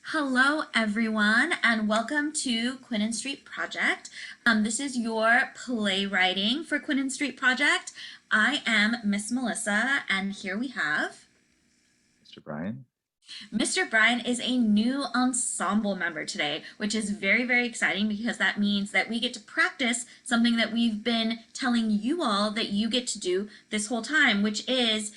Hello, everyone, and welcome to Quinn and Street Project. This is your playwriting for Quinn and Street Project. I am Miss Melissa, and here we have Mr. Bryan. Mr. Bryan is a new ensemble member today, which is very, very exciting because that means that we get to practice something that we've been telling you all that you get to do this whole time, which is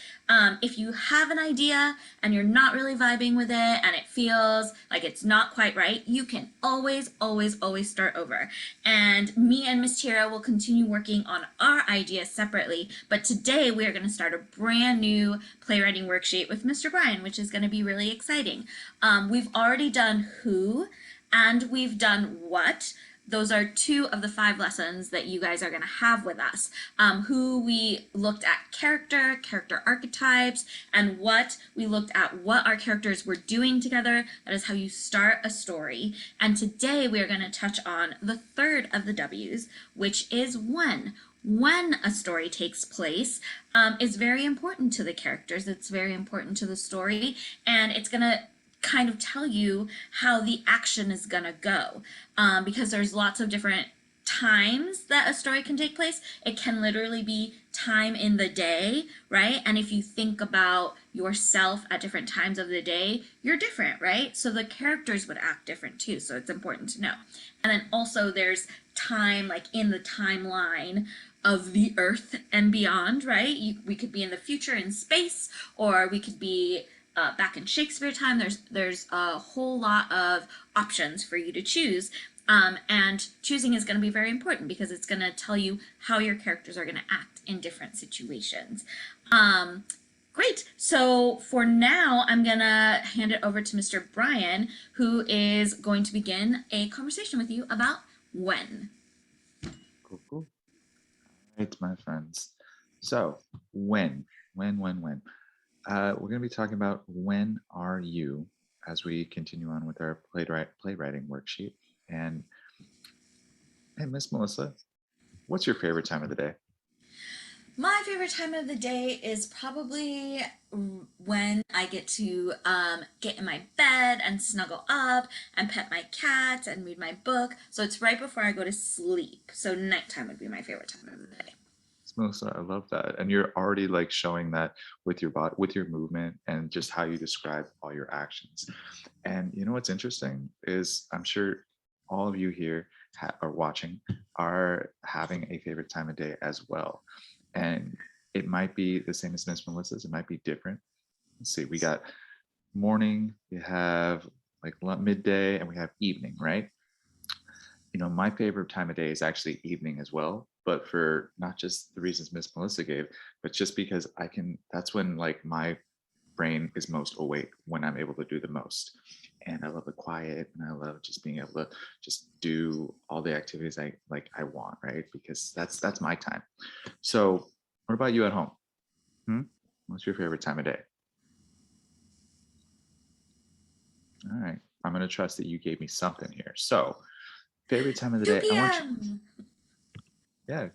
if you have an idea and you're not really vibing with it and it feels like it's not quite right, you can always, always, always start over. And me and Miss Tira will continue working on our ideas separately, but today we are going to start a brand new playwriting worksheet with Mr. Bryan, which is going to be really exciting. We've already done who and we've done what. Those are two of the 5 lessons that you guys are going to have with us. Who we looked at character archetypes, and what we looked at what our characters were doing together. That is how you start a story. And today we are going to touch on the third of the W's, which is when. When a story takes place is very important to the characters. It's very important to the story, and it's going to kind of tell you how the action is gonna go, because there's lots of different times that a story can take place. It can literally be time in the day, right? And if you think about yourself at different times of the day, you're different, right? So the characters would act different too, so it's important to know. And then also there's time, like in the timeline of the earth and beyond, right? We could be in the future in space, or we could be back in Shakespeare time. There's a whole lot of options for you to choose, and choosing is going to be very important because it's going to tell you how your characters are going to act in different situations. Great. So for now, I'm going to hand it over to Mr. Bryan, who is going to begin a conversation with you about when. Cool, cool. All right, my friends. So, when. We're going to be talking about when are you as we continue on with our playwriting worksheet. And hey, Miss Melissa, what's your favorite time of the day? My favorite time of the day is probably when I get to get in my bed and snuggle up and pet my cat and read my book. So it's right before I go to sleep. So nighttime would be my favorite time of the day. Miss Melissa, I love that. And you're already like showing that with your body, with your movement, and just how you describe all your actions. And you know what's interesting is I'm sure all of you here are watching are having a favorite time of day as well. And it might be the same as Miss Melissa's, it might be different. Let's see, we got morning, we have like midday, and we have evening, right? You know, my favorite time of day is actually evening as well, but for not just the reasons Miss Melissa gave, but just because I can, that's when like my brain is most awake, when I'm able to do the most. And I love the quiet, and I love just being able to just do all the activities I want, right? Because that's my time. So what about you at home? Hmm? What's your favorite time of day? All right. I'm going to trust that you gave me something here. So, favorite time of the day. I 2 want you, p.m.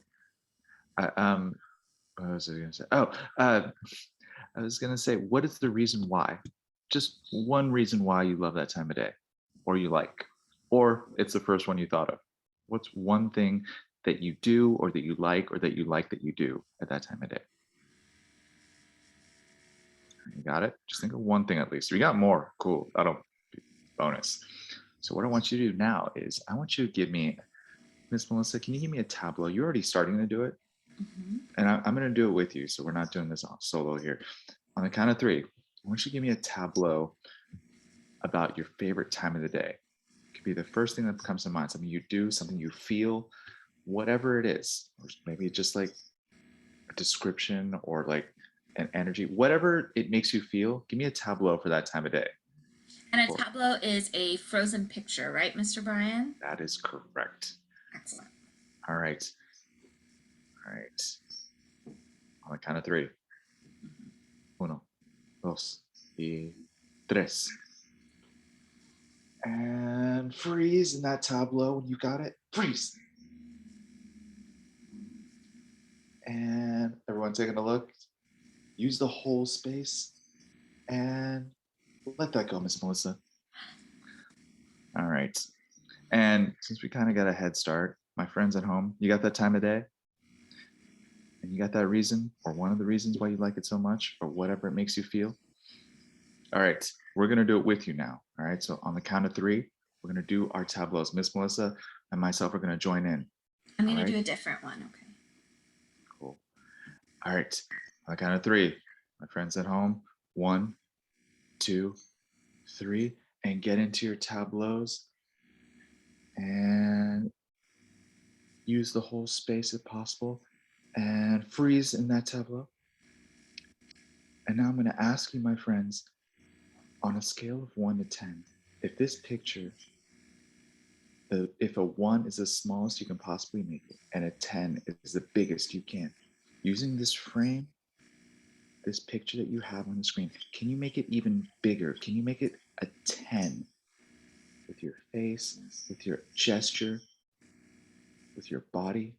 yeah. Um, what was I going to say? Oh, I was going to say, what is the reason why? Just one reason why you love that time of day, or you like, or it's the first one you thought of. What's one thing that you do, or that you like, or that you like that you do at that time of day? You got it? Just think of one thing at least. If you got more, cool. That'll be bonus. So what I want you to do now is I want you to give me, Miss Melissa, can you give me a tableau? You're already starting to do it. Mhm. And I'm going to do it with you. So we're not doing this solo here. On the count of 3, I want you to give me a tableau about your favorite time of the day. It could be the first thing that comes to mind, something you do, something you feel, whatever it is. Or maybe just like a description or like an energy, whatever it makes you feel. Give me a tableau for that time of day. And a Or tableau is a frozen picture, right, Mr. Bryan? that is correct. Excellent. All right. All right. On the count of 3. Uno, dos, y tres. And freeze in that tableau when you got it. Freeze. And everyone taking a look. Use the whole space and let that go, Miss Melissa. All right. And since we kind of got a head start, my friends at home, you got that time of day? And you got that reason or one of the reasons why you like it so much or whatever it makes you feel? All right. We're going to do it with you now. All right. So on the count of three, we're going to do our tableaus. Miss Melissa and myself are going to join in. I'm All going to right. do a different one. Okay. Cool. All right. On the count of three, my friends at home, 1, 2, 3, and get into your tableaus and use the whole space if possible and freeze in that tableau. And now I'm going to ask you, my friends, on a scale of 1 to 10, if this picture, if a 1 is the smallest you can possibly make it, and a 10 is the biggest you can, using this frame, this picture that you have on the screen, can you make it even bigger? Can you make it a 10 with your face, with your gesture, with your body,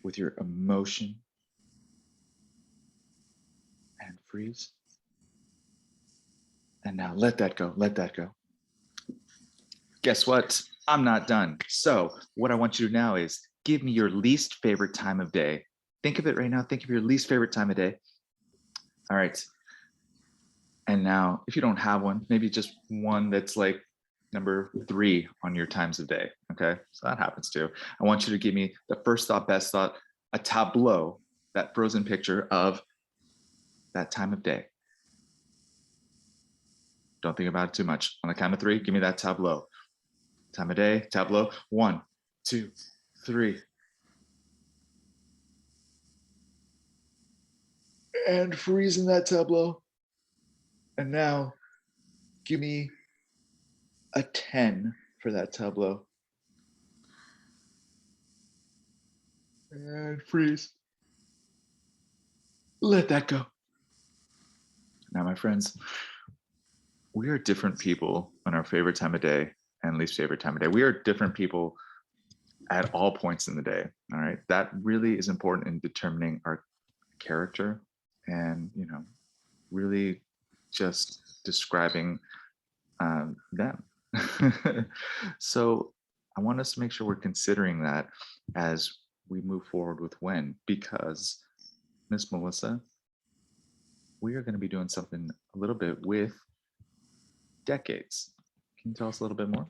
with your emotion? And freeze. And now let that go, let that go. Guess what? I'm not done. So what I want you to do now is give me your least favorite time of day. Think of it right now. Think of your least favorite time of day. All right. And now, if you don't have one, maybe just one that's like number 3 on your times of day. Okay. So that happens too. I want you to give me the first thought, best thought, a tableau, that frozen picture of that time of day. Don't think about it too much. On the count of 3, give me that tableau. Time of day, tableau. 1, 2, 3. And freeze in that tableau. And now give me a 10 for that tableau. And freeze. Let that go. Now, my friends, we are different people on our favorite time of day and least favorite time of day. We are different people at all points in the day. All right. That really is important in determining our character and, really just describing them. So I want us to make sure we're considering that as we move forward with when, because Miss Melissa, we are going to be doing something a little bit with decades. Can you tell us a little bit more?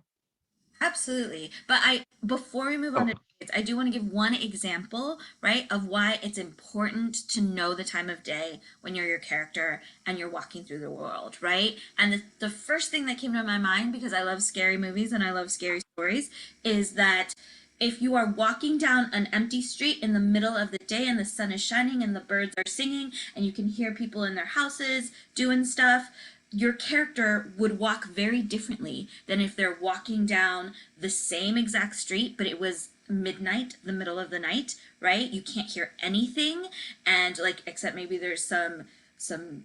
Absolutely. But before we move on Oh, to dates, I do want to give one example, right, of why it's important to know the time of day when you're your character and you're walking through the world, right? And the first thing that came to my mind, because I love scary movies and I love scary stories, is that if you are walking down an empty street in the middle of the day and the sun is shining and the birds are singing and you can hear people in their houses doing stuff, your character would walk very differently than if they're walking down the same exact street, but it was midnight, the middle of the night, right? You can't hear anything, and like except maybe there's some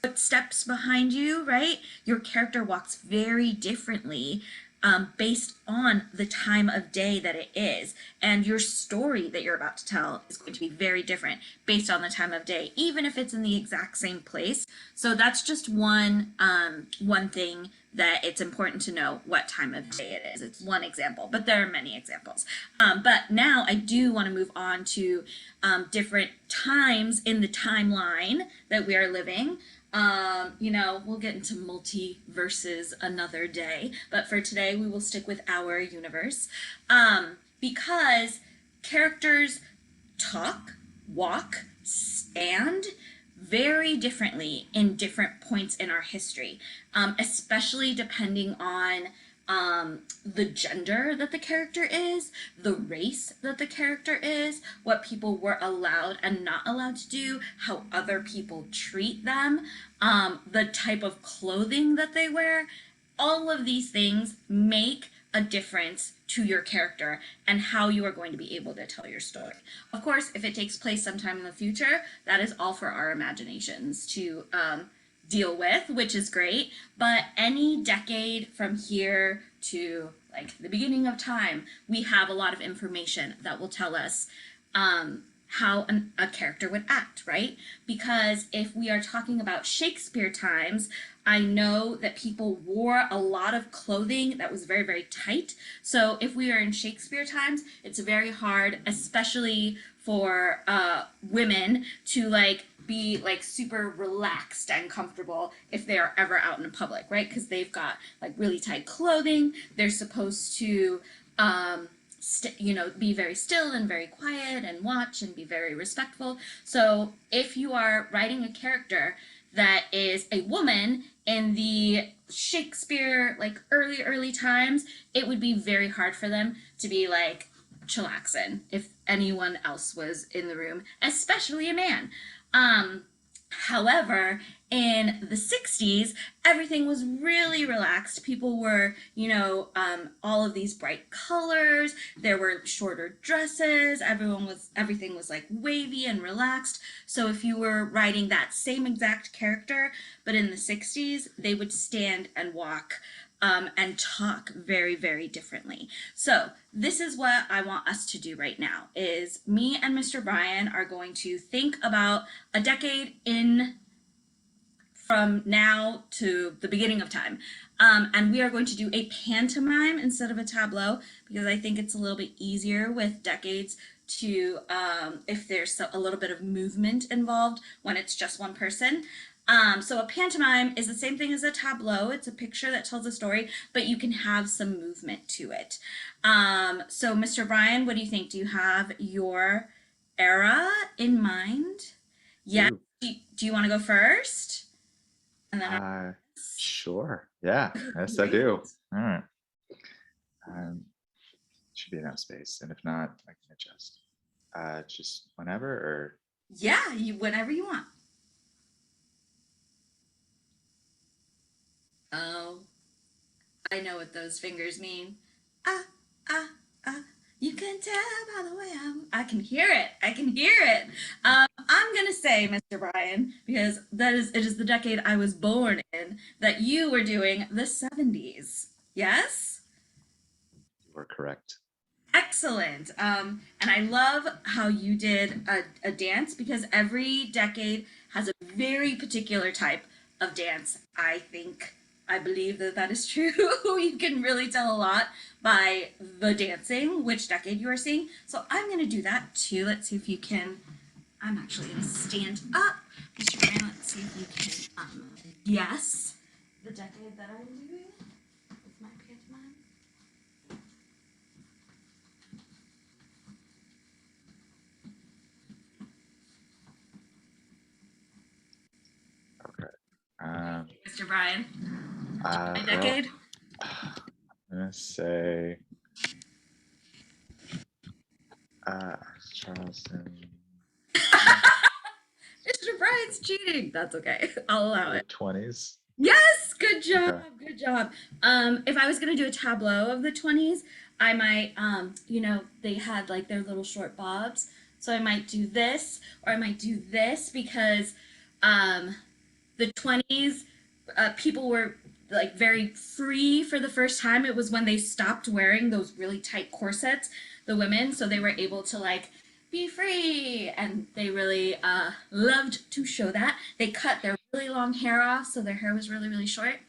footsteps behind you, right? Your character walks very differently based on the time of day that it is. And your story that you're about to tell is going to be very different based on the time of day, even if it's in the exact same place. So that's just one thing that it's important to know what time of day it is. It's one example, but there are many examples. But now I do want to move on to different times in the timeline that we are living. We'll get into multiverses another day, but for today we will stick with our universe because characters talk, walk, stand very differently in different points in our history, especially depending on the gender that the character is, the race that the character is, what people were allowed and not allowed to do, how other people treat them, the type of clothing that they wear. All of these things make a difference to your character and how you are going to be able to tell your story. Of course, if it takes place sometime in the future, that is all for our imaginations to deal with, which is great. But any decade from here to like the beginning of time, we have a lot of information that will tell us how a character would act, right? Because if we are talking about Shakespeare times, I know that people wore a lot of clothing that was very, very tight. So if we are in Shakespeare times, it's very hard, especially for women, to like be like super relaxed and comfortable if they are ever out in public, right? Because they've got like really tight clothing. They're supposed to be very still and very quiet and watch and be very respectful. So if you are writing a character that is a woman in the Shakespeare, like early times, it would be very hard for them to be like chillaxing if anyone else was in the room, especially a man. However, in the 60s, everything was really relaxed. People were, all of these bright colors. There were shorter dresses. Everything was like wavy and relaxed. So if you were writing that same exact character, but in the 60s, they would stand and walk and talk very, very differently. So this is what I want us to do right now is me and Mr. Bryan are going to think about a decade in from now to the beginning of time. And we are going to do a pantomime instead of a tableau because I think it's a little bit easier with decades to, if there's a little bit of movement involved when it's just one person. So a pantomime is the same thing as a tableau. It's a picture that tells a story, but you can have some movement to it. So Mr. Bryan, what do you think? Do you have your era in mind? Yeah. Dude, Do you want to go first? And then uh, sure. Yeah. Yes, I great. do. All right. Um, should be enough space, and if not, I can adjust. Just whenever, or Yeah, whenever you want. Oh, I know what those fingers mean. Ah, ah, ah. You can tell by the way I can hear it. I can hear it. I'm gonna say, Mr. Bryan, because it is the decade I was born in, that you were doing the 70s. Yes? you are correct. Excellent. And I love how you did a dance because every decade has a very particular type of dance. I believe that that is true. You can really tell a lot by the dancing, which decade you are seeing. So I'm going to do that too. Let's see if you can. I'm actually going to stand up. Mr. Bryan, let's see if you can guess the decade that I'm doing with my pantomime. Okay. Um, Mr. Bryan, my well, decade. I'm gonna say uh, Charleston, Mr. Bryan's cheating. That's okay. I'll allow the it. 20s. Yes, good job. Okay. Good job. If I was gonna do a tableau of the 20s, I might, they had like their little short bobs. So I might do this, or I might do this because um, the 20s, people were like very free for the first time. It was when they stopped wearing those really tight corsets, the women, so they were able to like be free, and they really loved to show that. They cut their really long hair off, so their hair was really, really short.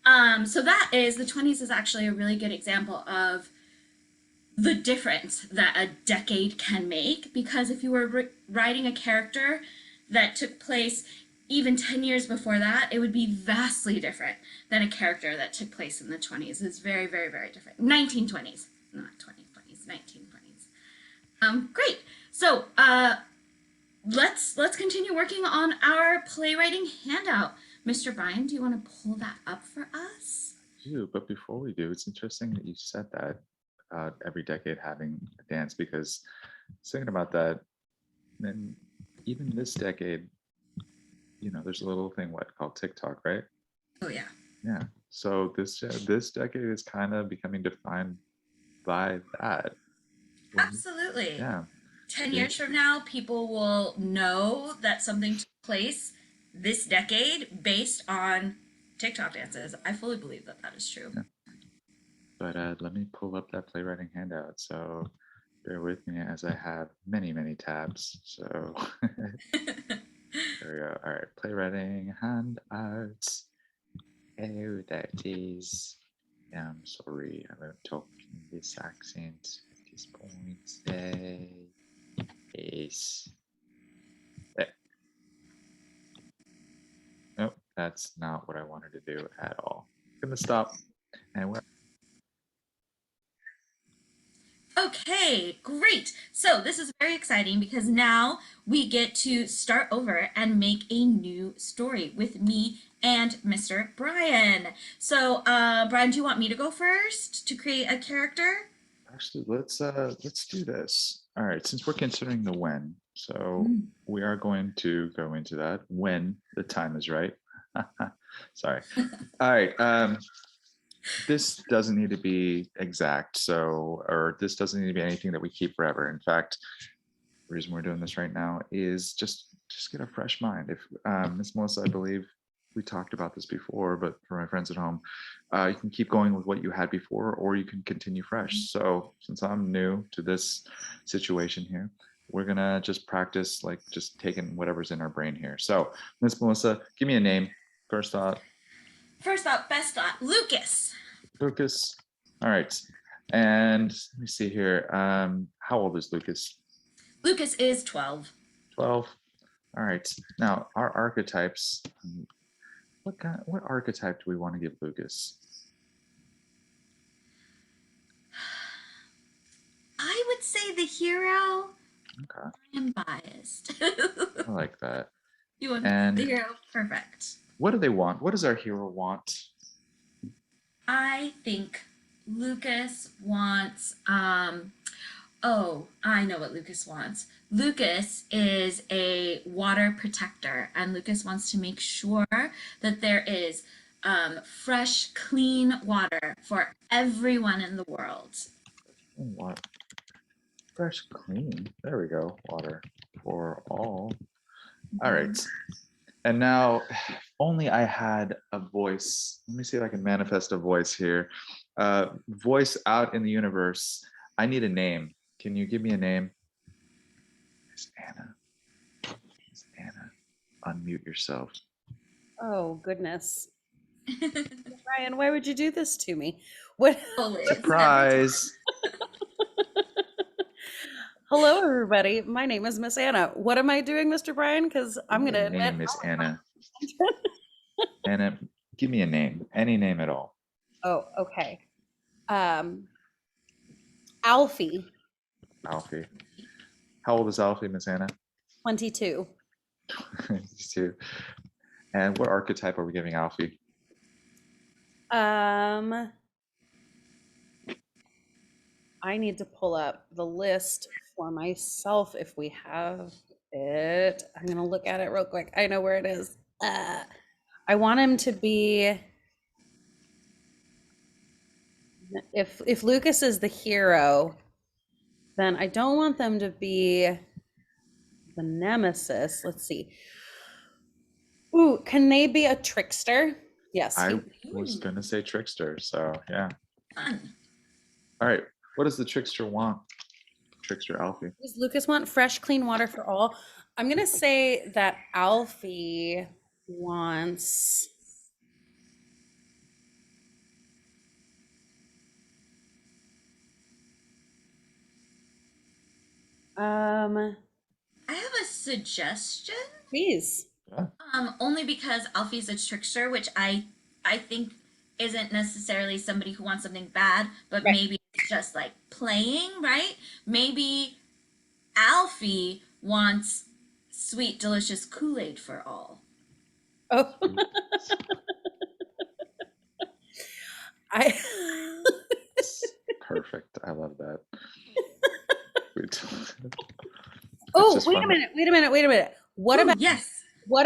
So that is the 20s is actually a really good example of the difference that a decade can make because if you were writing a character that took place even 10 years before that, it would be vastly different than a character that took place in the 20s. It's very, very, very different. 1920s, not 2020s, 1920s. Great. So let's continue working on our playwriting handout. Mr. Bryan, do you want to pull that up for us? Do, but before we do, it's interesting that you said that about every decade having a dance because I was thinking about that. And even this decade, there's a little thing called TikTok, right? Oh yeah. Yeah. So this decade is kind of becoming defined by that. Absolutely. Yeah. 10 Being, years from now, people will know that something took place this decade based on TikTok dances. I fully believe that that is true. yeah. But let me pull up that playwriting handout. So Bear with me as I have many, many tabs. So there we go. All right, playwriting handouts. Oh, that is. Yeah, I'm sorry. I won't talk in this accent at this point. Yes. Eh, Nope, that's not what I wanted to do at all. I'm gonna stop. And we're Okay, great. So this is very exciting because now we get to start over and make a new story with me and Mr. Bryan. So, Bryan, do you want me to go first to create a character? actually let's do this. All right, since we're considering the when, so Mm. we are going to go into that when the time is right. Sorry. All right. This doesn't need to be exact, or this doesn't need to be anything that we keep forever. In fact, the reason we're doing this right now is just get a fresh mind. If Miss Melissa, I believe we talked about this before, but for my friends at home, you can keep going with what you had before, or you can continue fresh. So since I'm new to this situation here, we're gonna just practice, like just taking whatever's in our brain here. So Miss Melissa, give me a name. First thought, First thought, best thought, Lucas. Lucas. All right. And let me see here. How old is Lucas? Lucas is 12. 12. All right. Now our archetypes. What archetype do we want to give Lucas? I would say the hero. Okay. I'm biased. I like that. You want the And hero? Perfect. what do they want? What does our hero want? I think Lucas wants oh, I know what Lucas wants. Lucas is a water protector, and Lucas wants to make sure that there is fresh, clean water for everyone in the world. What? Fresh, clean. There we go. Water for all. All right. And now, if only I had a voice. Let me see if I can manifest a voice here. Voice out in the universe. I need a name. Can you give me a name? Miss Anna. Miss Anna. Unmute yourself. Oh, goodness. Ryan, why would you do this to me? What? Always. Surprise. Hello, everybody. My name is Miss Anna. What am I doing, Mr. Bryan? Because I'm going to name, Miss Anna. Anna, give me a name. Any name at all. Oh, okay. Alfie, Alfie. How old is Alfie, Miss Anna? 22. 22. And what archetype are we giving Alfie? I need to pull up the list for myself if we have it. I'm going to look at it real quick. I know where it is. I want him to be, if Lucas is the hero, then I don't want them to be the nemesis. Let's see. Ooh, can they be a trickster? Yes. I was going to say trickster. So, yeah. Fun. All right. What does the trickster want? Trickster Alfie. Does Lucas want fresh, clean water for all? I'm going to say that Alfie wants. I have a suggestion. Please. Yeah. Only because Alfie's a trickster, which I think isn't necessarily somebody who wants something bad, but Right. maybe it's just like playing, right? Maybe Alfie wants sweet, delicious Kool-Aid for all. Oh. Perfect. I love that. Oh, wait a minute. What Ooh, about yes. Well,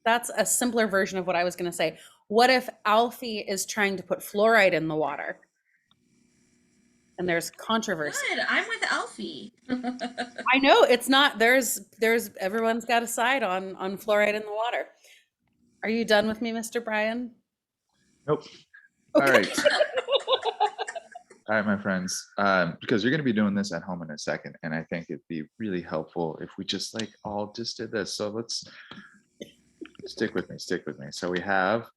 that's a simpler version of what I was going to say. What if Alfie is trying to put fluoride in the water? And there's controversy. Good. I'm with Alfie. I know it's not, there's everyone's got a side on fluoride in the water. Are you done with me, Mr. Bryan? Nope. Okay. All right. All right, my friends, because you're going to be doing this at home in a second, and I think it'd be really helpful if we just like all just did this. So let's stick with me. Stick with me. So we have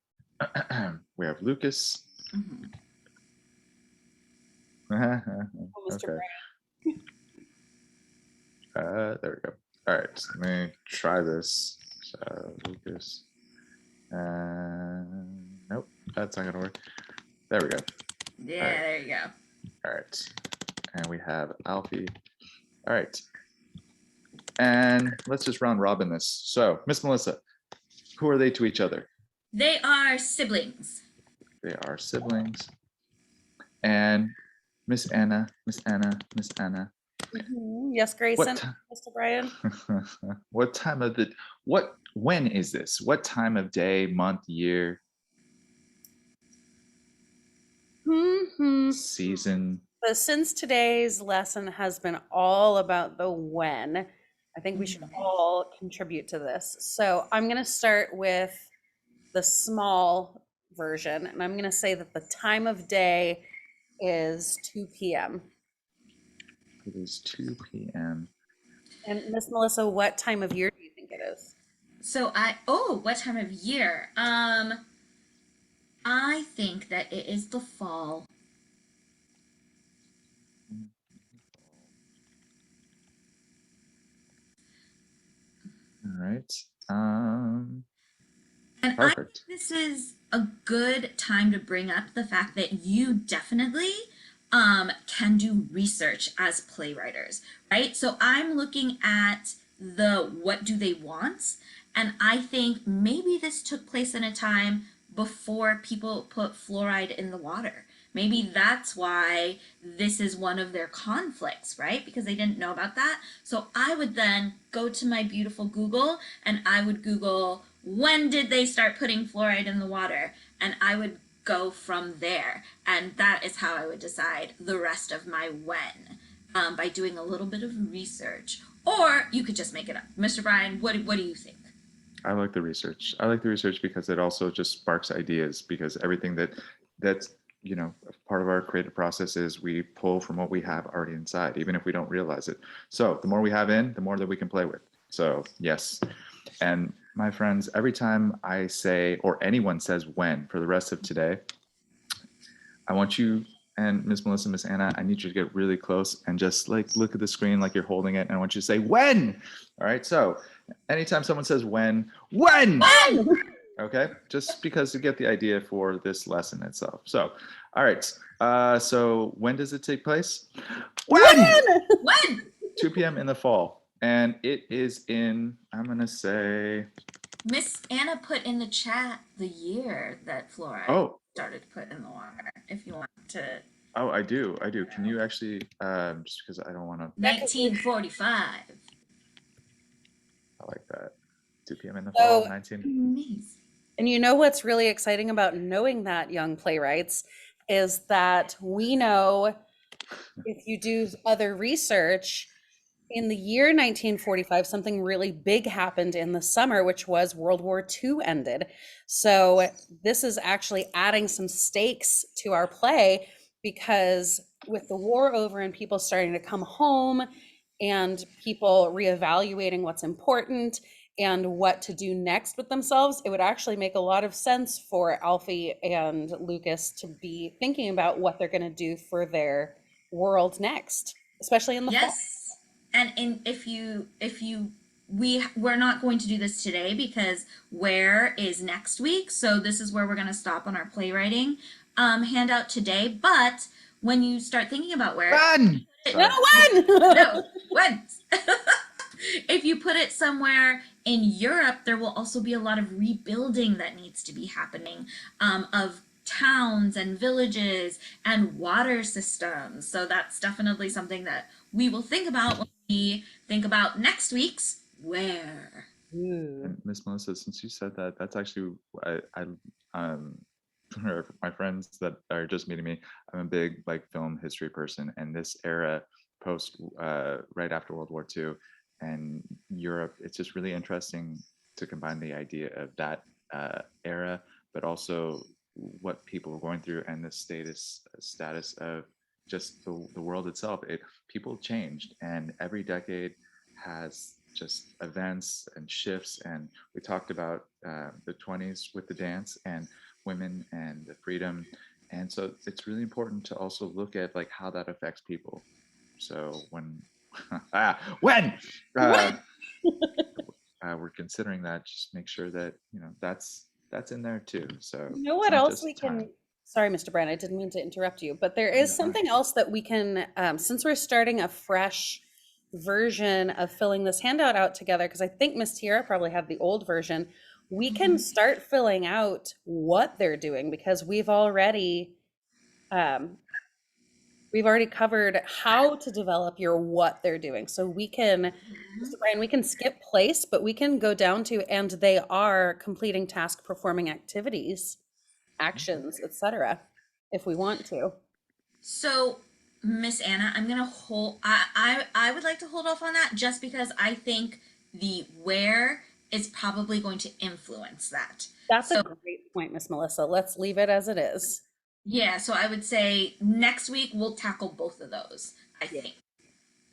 we have Lucas. Mhm. Oh, Mr. Okay. Bryan. There we go. All right, so let me try this. So Lucas. Nope, that's not gonna work. There we go. Yeah, right. there you go. All right, and we have Alfie. All right, and let's just round robin this. So, Miss Melissa, who are they to each other? They are siblings. They are siblings. And Miss Anna, Miss Anna, Miss Anna. Yes, Grayson, What Mr. Bryan. what time of the when is this? What time of day, month, year, season? So since today's lesson has been all about the when, I think we should all contribute to this. So I'm going to start with the small version, and I'm going to say that the time of day is 2 p.m. It is 2 p.m. And Miss Melissa, what time of year do you think it is? So what time of year? I think that it is the fall. All right. And I think Perfect. this is a good time to bring up the fact that you definitely can do research as playwriters, right? So I'm looking at the what do they want, and I think maybe this took place in a time before people put fluoride in the water. Maybe that's why this is one of their conflicts, right? Because they didn't know about that. So I would then go to my beautiful Google and I would Google when did they start putting fluoride in the water? And I would go from there. And that is how I would decide the rest of my when, by doing a little bit of research. Or you could just make it up. Mr. Bryan, what do you think? I like the research. I like the research because it also just sparks ideas, because everything that's part of our creative process is we pull from what we have already inside, even if we don't realize it. So the more we have in, the more that we can play with. So yes. And my friends, every time I say or anyone says when for the rest of today, I want you and Miss Melissa, Miss Anna, I need you to get really close and just like look at the screen like you're holding it. And I want you to say when. All right. So anytime someone says when. Okay. Just because to get the idea for this lesson itself. So, all right. So when does it take place? When? 2 p.m. in the fall. And it is in, I'm going to say, Miss Anna put in the chat the year that fluoride started to put in the water. If you want to. Oh, I do. Can you actually, just because I don't want to. 1945. I like that. 2 p.m. in the So- fall, 19. Amazing. And you know what's really exciting about knowing that, young playwrights, is that we know if you do other research, in the year 1945, something really big happened in the summer, which was World War II ended. So this is actually adding some stakes to our play, because with the war over and people starting to come home and people reevaluating what's important and what to do next with themselves, it would actually make a lot of sense for Alfie and Lucas to be thinking about what they're going to do for their world next, especially in the fall. Yes. And if you we're not going to do this today because where is next week. So this is where we're going to stop on our playwriting handout today. But when you start thinking about where When? no, when if you put it somewhere in Europe, there will also be a lot of rebuilding that needs to be happening, of towns and villages and water systems. So that's definitely something that we will think about when we think about next week's where. And Miss Melissa, since you said that, that's actually for my friends that are just meeting me, I'm a big like film history person, and this era post right after World War II and Europe, it's just really interesting to combine the idea of that era, but also what people were going through and the status of just the world itself, people changed, and every decade has just events and shifts. And we talked about the 20s with the dance and women and the freedom, and so it's really important to also look at like how that affects people. So when when uh, we're considering that, just make sure that that's in there too. So You know it's what not else we just can, time. sorry, Mr. Bryan, I didn't mean to interrupt you, but there No, is you're fine. something else that we can, since we're starting a fresh version of filling this handout out together, because I think Miss Tiara probably had the old version, we can start filling out what they're doing, because um, we've already covered how to develop your what they're doing. So we can, Mr. Bryan, we can skip place, but we can go down to, and they are completing task performing activities, actions, etc., if we want to. So, Miss Anna, I'm gonna hold. I would like to hold off on that just because I think the where is probably going to influence that. That's a So great point, Miss Melissa. Let's leave it as it is. yeah, so I would say next week we'll tackle both of those. I Yeah. think.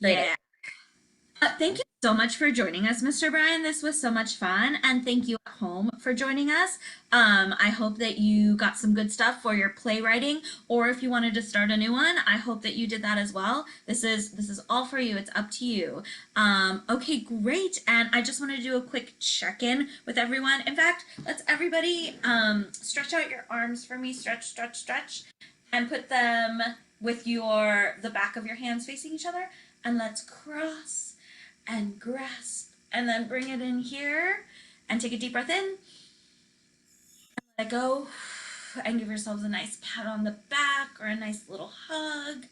Great idea. Yeah. Thank you so much for joining us, Mr. Bryan. This was so much fun, and thank you at home for joining us. I hope that you got some good stuff for your playwriting, or if you wanted to start a new one, I hope that you did that as well. This is all for you. It's up to you. Okay, great. And I just wanted to do a quick check-in with everyone. In fact, let's everybody stretch out your arms for me. Stretch, stretch, stretch, and put them with the back of your hands facing each other, and let's cross and grasp, and then bring it in here and take a deep breath in, let it go, and give yourselves a nice pat on the back or a nice little hug.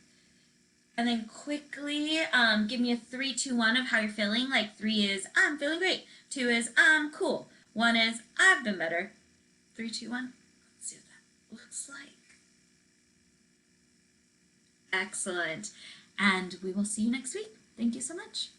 And then quickly give me a 3, 2, 1 of how you're feeling. Like 3 is I'm feeling great, 2 is I'm cool, 1 is I've been better. 3, 2, 1. Let's see what that looks like. Excellent. And we will see you next week. Thank you so much.